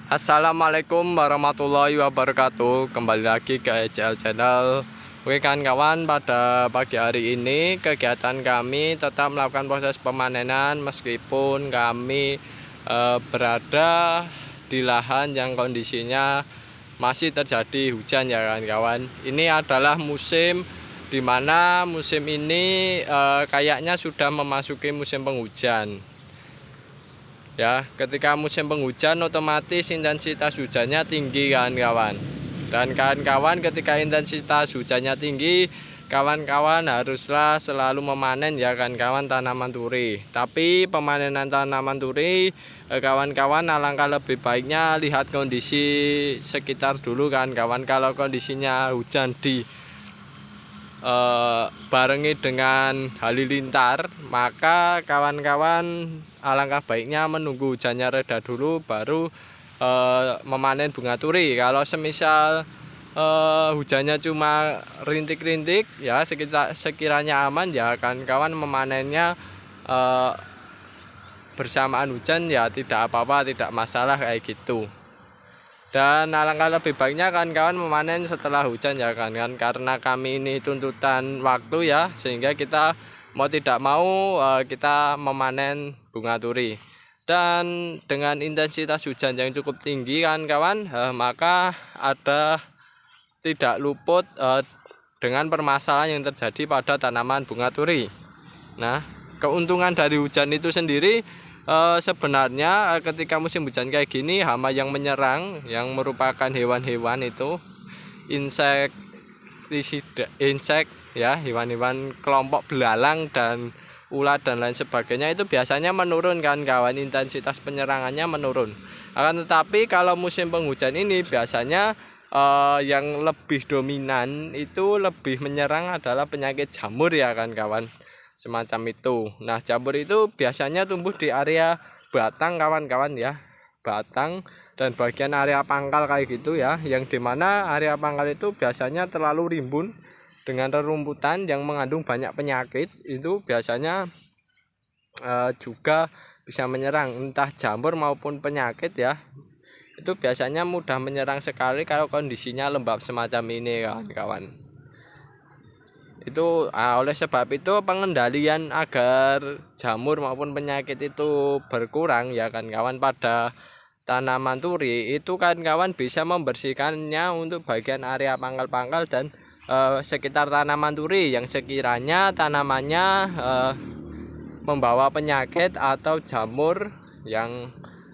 Assalamualaikum warahmatullahi wabarakatuh. Kembali lagi ke ECL Channel. Oke kawan-kawan, pada pagi hari ini kegiatan kami tetap melakukan proses pemanenan meskipun kami berada di lahan yang kondisinya masih terjadi hujan ya kawan-kawan. Ini adalah musim dimana musim ini kayaknya sudah memasuki musim penghujan. Ya, ketika musim penghujan otomatis intensitas hujannya tinggi kawan-kawan. Dan kawan-kawan ketika intensitas hujannya tinggi, kawan-kawan haruslah selalu memanen ya kawan-kawan tanaman turi. Tapi pemanenan tanaman turi, kawan-kawan alangkah lebih baiknya lihat kondisi sekitar dulu kawan-kawan. Kalau kondisinya hujan di barengi dengan halilintar, maka kawan-kawan alangkah baiknya menunggu hujannya reda dulu baru memanen bunga turi. Kalau semisal hujannya cuma rintik-rintik ya sekiranya aman ya kawan-kawan memanennya bersamaan hujan ya tidak apa-apa, tidak masalah kayak gitu. Dan alangkah lebih baiknya kawan-kawan memanen setelah hujan ya kan, karena kami ini tuntutan waktu ya, sehingga kita mau tidak mau kita memanen bunga turi. Dan dengan intensitas hujan yang cukup tinggi kawan-kawan, maka ada tidak luput dengan permasalahan yang terjadi pada tanaman bunga turi. Nah, keuntungan dari hujan itu sendiri sebenarnya ketika musim hujan kayak gini, hama yang menyerang yang merupakan hewan-hewan itu insek ya, hewan-hewan kelompok belalang dan ulat dan lain sebagainya itu biasanya menurun kan kawan, intensitas penyerangannya menurun. Akan tetapi kalau musim penghujan ini biasanya yang lebih dominan itu lebih menyerang adalah penyakit jamur ya kan kawan, semacam itu. Nah, jamur itu biasanya tumbuh di area batang kawan-kawan ya, batang dan bagian area pangkal kayak gitu ya, yang dimana area pangkal itu biasanya terlalu rimbun dengan rerumputan yang mengandung banyak penyakit. Itu biasanya juga bisa menyerang entah jamur maupun penyakit ya. Itu biasanya mudah menyerang sekali kalau kondisinya lembab semacam ini kawan-kawan. Itu oleh sebab itu pengendalian agar jamur maupun penyakit itu berkurang ya kan kawan pada tanaman turi itu kan kawan bisa membersihkannya untuk bagian area pangkal-pangkal dan sekitar tanaman turi yang sekiranya tanamannya membawa penyakit atau jamur yang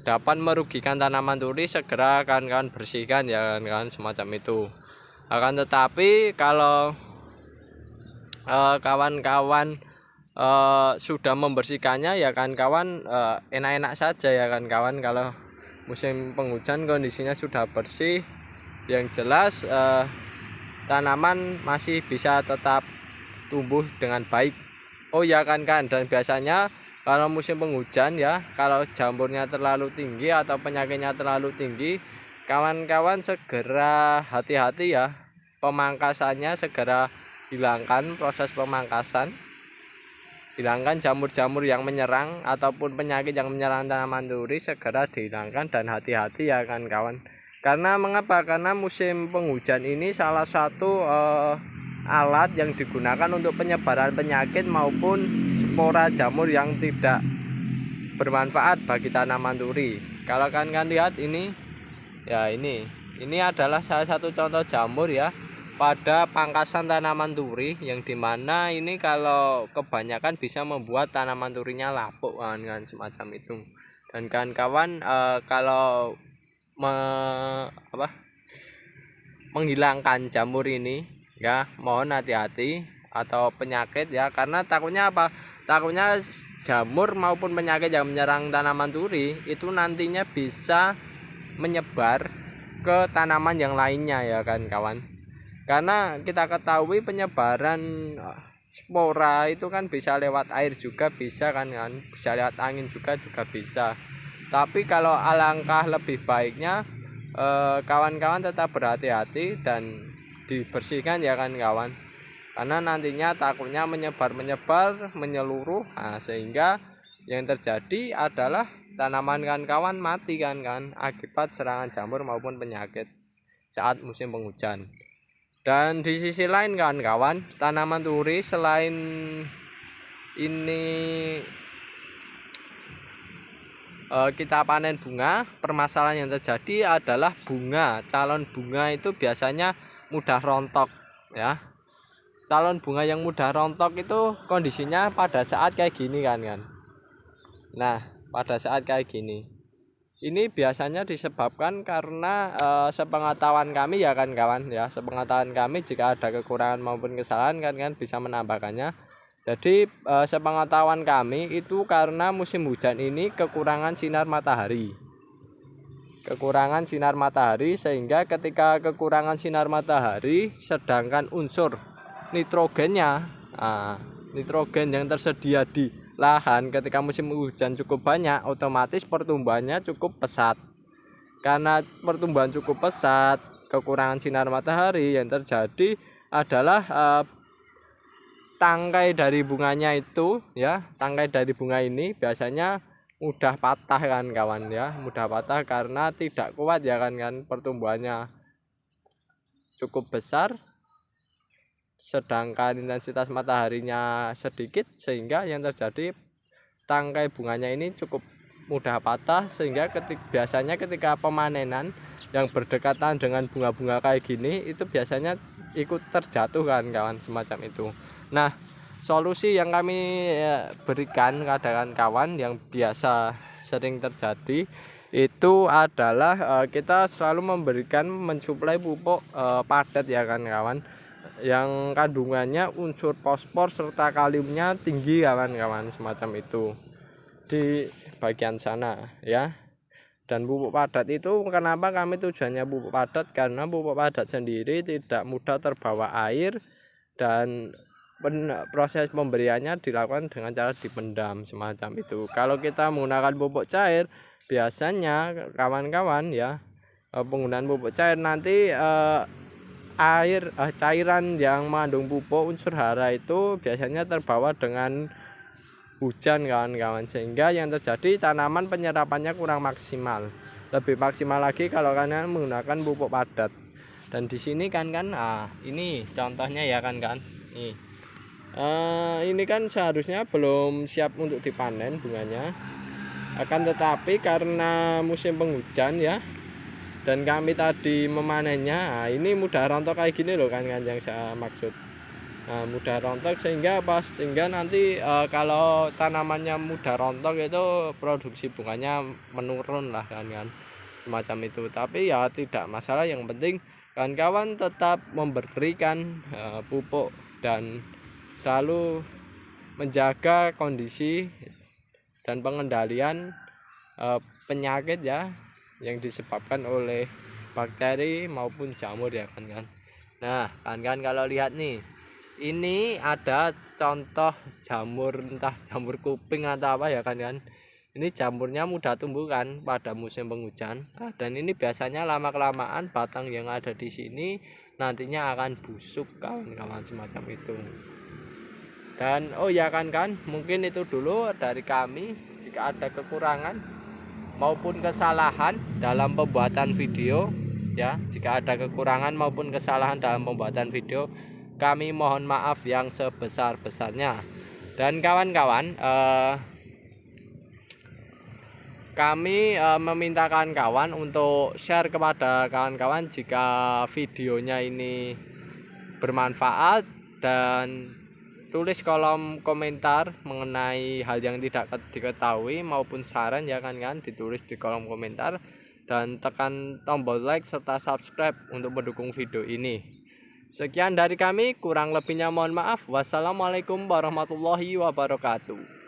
dapat merugikan tanaman turi, segera kawan-kawan bersihkan ya kan semacam itu. Akan tetapi kalau kawan-kawan sudah membersihkannya ya kan kawan, enak-enak saja ya kan kawan. Kalau musim penghujan kondisinya sudah bersih, yang jelas tanaman masih bisa tetap tumbuh dengan baik. Oh ya kan, dan biasanya kalau musim penghujan ya, kalau jamurnya terlalu tinggi atau penyakitnya terlalu tinggi, kawan-kawan segera hati-hati ya, pemangkasannya segera hilangkan, proses pemangkasan, hilangkan jamur-jamur yang menyerang ataupun penyakit yang menyerang tanaman turi, segera dihilangkan dan hati-hati ya kan kawan. Karena mengapa? Karena musim penghujan ini salah satu alat yang digunakan untuk penyebaran penyakit maupun spora jamur yang tidak bermanfaat bagi tanaman turi. Kalau kalian lihat ini ya, ini adalah salah satu contoh jamur ya pada pangkasan tanaman turi, yang dimana ini kalau kebanyakan bisa membuat tanaman turinya lapuk kan semacam itu. Dan kawan-kawan kalau menghilangkan jamur ini ya mohon hati-hati atau penyakit ya, karena takutnya apa? Takutnya jamur maupun penyakit yang menyerang tanaman turi itu nantinya bisa menyebar ke tanaman yang lainnya ya kan kawan. Karena kita ketahui penyebaran spora itu kan bisa lewat air juga bisa kan, bisa lewat angin juga bisa. Tapi kalau alangkah lebih baiknya kawan-kawan tetap berhati-hati dan dibersihkan ya kan kawan. Karena nantinya takutnya menyebar menyeluruh, sehingga yang terjadi adalah tanaman kawan-kawan mati kan akibat serangan jamur maupun penyakit saat musim penghujan. Dan di sisi lain kawan-kawan, tanaman turi selain ini kita panen bunga, permasalahan yang terjadi adalah calon bunga itu biasanya mudah rontok ya. Calon bunga yang mudah rontok itu kondisinya pada saat kayak gini kan. Nah, pada saat kayak gini, ini biasanya disebabkan karena sepengetahuan kami ya kan kawan ya, sepengetahuan kami jika ada kekurangan maupun kesalahan kan bisa menambahkannya. Jadi sepengetahuan kami itu karena musim hujan ini kekurangan sinar matahari. Kekurangan sinar matahari sehingga ketika kekurangan sinar matahari sedangkan unsur nitrogennya, nitrogen yang tersedia di lahan ketika musim hujan cukup banyak, otomatis pertumbuhannya cukup pesat. Karena pertumbuhan cukup pesat, kekurangan sinar matahari, yang terjadi adalah tangkai dari bunganya itu ya, tangkai dari bunga ini biasanya mudah patah kan kawan ya, mudah patah karena tidak kuat ya kan pertumbuhannya cukup besar sedangkan intensitas mataharinya sedikit, sehingga yang terjadi tangkai bunganya ini cukup mudah patah, sehingga biasanya ketika pemanenan yang berdekatan dengan bunga-bunga kayak gini itu biasanya ikut terjatuh kan kawan, semacam itu. Nah, solusi yang kami berikan kepada kawan yang biasa sering terjadi itu adalah kita selalu mensuplai pupuk padat ya kan kawan, yang kandungannya unsur fosfor serta kaliumnya tinggi kawan-kawan, semacam itu di bagian sana ya. Dan pupuk padat itu kenapa kami tujuannya pupuk padat, karena pupuk padat sendiri tidak mudah terbawa air dan proses pemberiannya dilakukan dengan cara dipendam, semacam itu. Kalau kita menggunakan pupuk cair biasanya kawan-kawan ya, penggunaan pupuk cair nanti cairan yang mengandung pupuk unsur hara itu biasanya terbawa dengan hujan kawan-kawan, sehingga yang terjadi tanaman penyerapannya kurang maksimal. Lebih maksimal lagi kalau kalian menggunakan pupuk padat. Dan di sini kan ini contohnya ya kan nih. Ini kan seharusnya belum siap untuk dipanen bunganya, akan tetapi karena musim penghujan ya, dan kami tadi memanennya, ini mudah rontok kayak gini loh kan yang saya maksud. Mudah rontok sehingga nanti kalau tanamannya mudah rontok itu produksi bunganya menurun lah kan, semacam itu. Tapi ya tidak masalah, yang penting kawan-kawan tetap memberikan pupuk dan selalu menjaga kondisi dan pengendalian penyakit ya yang disebabkan oleh bakteri maupun jamur ya kan. Nah kan kalau lihat nih, ini ada contoh jamur, entah jamur kuping atau apa ya kan. Ini jamurnya mudah tumbuh kan pada musim penghujan. Dan ini biasanya lama kelamaan batang yang ada di sini nantinya akan busuk kawan-kawan, semacam itu. Dan oh ya kan mungkin itu dulu dari kami. Jika ada kekurangan maupun kesalahan dalam pembuatan video ya, jika ada kekurangan maupun kesalahan dalam pembuatan video, kami mohon maaf yang sebesar-besarnya. Dan kawan-kawan, kami meminta kawan-kawan untuk share kepada kawan-kawan jika videonya ini bermanfaat, dan tulis kolom komentar mengenai hal yang tidak diketahui maupun saran ya kan, ditulis di kolom komentar, dan tekan tombol like serta subscribe untuk mendukung video ini. Sekian dari kami, kurang lebihnya mohon maaf. Wassalamualaikum warahmatullahi wabarakatuh.